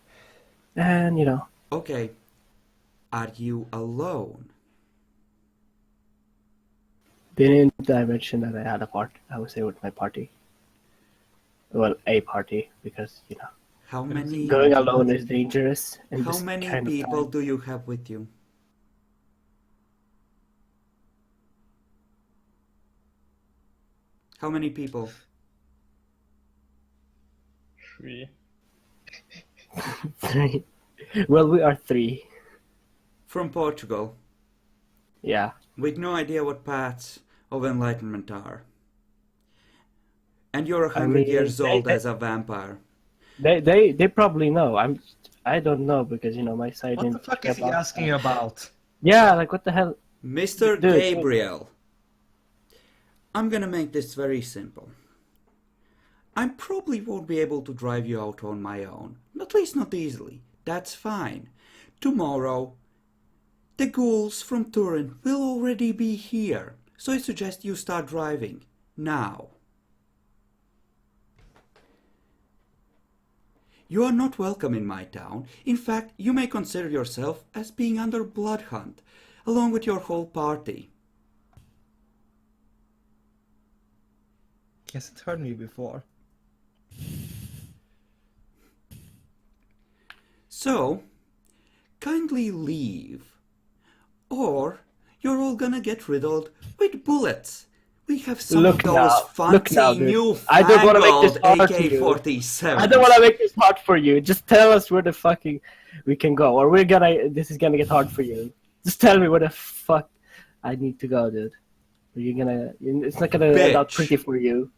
And, Okay. Are you alone? didn't I mention that I had a part? I was there with my party. Well, a party, because, How many going alone is dangerous. In How this many kind of people time. do you have with you? How many people? 3. 3. Well, we are 3. From Portugal, Yeah. with no idea what paths of enlightenment are. And you're 100 mean, years old they- as a vampire. They probably know. I don't know because my side What the didn't fuck care is he about asking that. about? Yeah, like what the hell? Mr. Dude. Gabriel, I'm gonna make this very simple. I probably won't be able to drive you out on my own. At least not easily. That's fine. Tomorrow, the ghouls from Turin will already be here. So I suggest you start driving. Now. You are not welcome in my town. In fact, you may consider yourself as being under blood hunt, along with your whole party. He hasn't heard me before. So, kindly leave. Or you're all gonna get riddled with bullets. We have some Look of those now. Look now, fancy dude. I don't wanna make this newfangled hard to you. AK-47s. I don't want to make this hard for you. Just tell us where the fucking we can go, or this is gonna get hard for you. Just tell me where the fuck I need to go, dude. It's not gonna end out Bitch. pretty for you.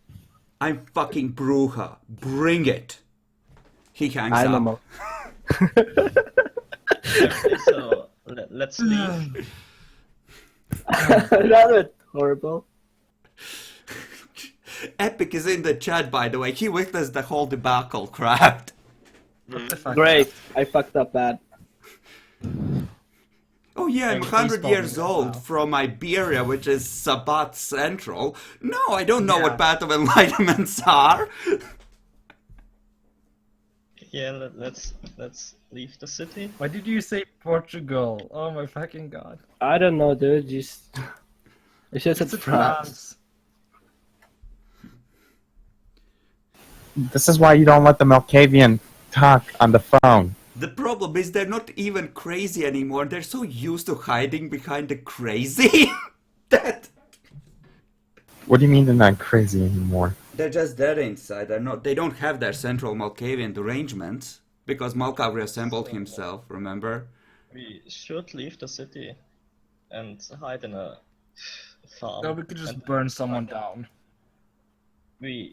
I'm fucking Bruja. Bring it. He hangs I'm a up. mo- Okay, so let's leave. That was horrible. Epic is in the chat, by the way. He witnessed the whole debacle, crap. What the fuck? Great, I fucked up bad. Oh yeah, I'm He's 100 spelling years it old now. from Iberia, which is Sabat Central. No, I don't know Yeah. what Path of Enlightenments are. Yeah, let's leave the city. Why did you say Portugal? Oh my fucking god. I don't know, dude. I should have It's said a France. France. This is why you don't let the Malkavian talk on the phone. The problem is they're not even crazy anymore. They're so used to hiding behind the crazy that What do you mean they're not crazy anymore? they're just dead inside. They don't have their central Malkavian derangements because Malkav reassembled himself, remember? We should leave the city and hide in a farm. No, we could just And burn someone down.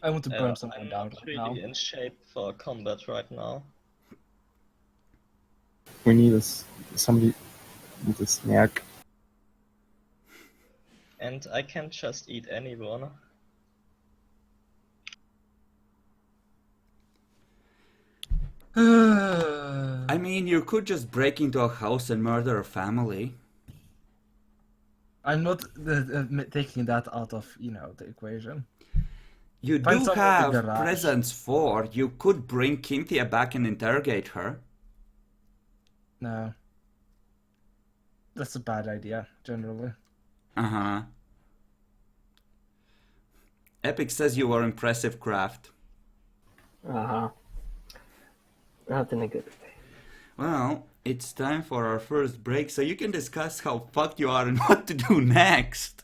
I want to burn someone I'm down not right now. really in shape for combat right now. We need somebody with a snack. And I can't just eat anyone. I mean, you could just break into a house and murder a family. I'm not taking that out of, the equation. You Find do someone in the have garage. presents for. You could bring Cynthia back and interrogate her. No. That's a bad idea, generally. Uh-huh. Epic says you are impressive craft. Uh-huh. Not in a good way. Well, it's time for our first break, so you can discuss how fucked you are and what to do next.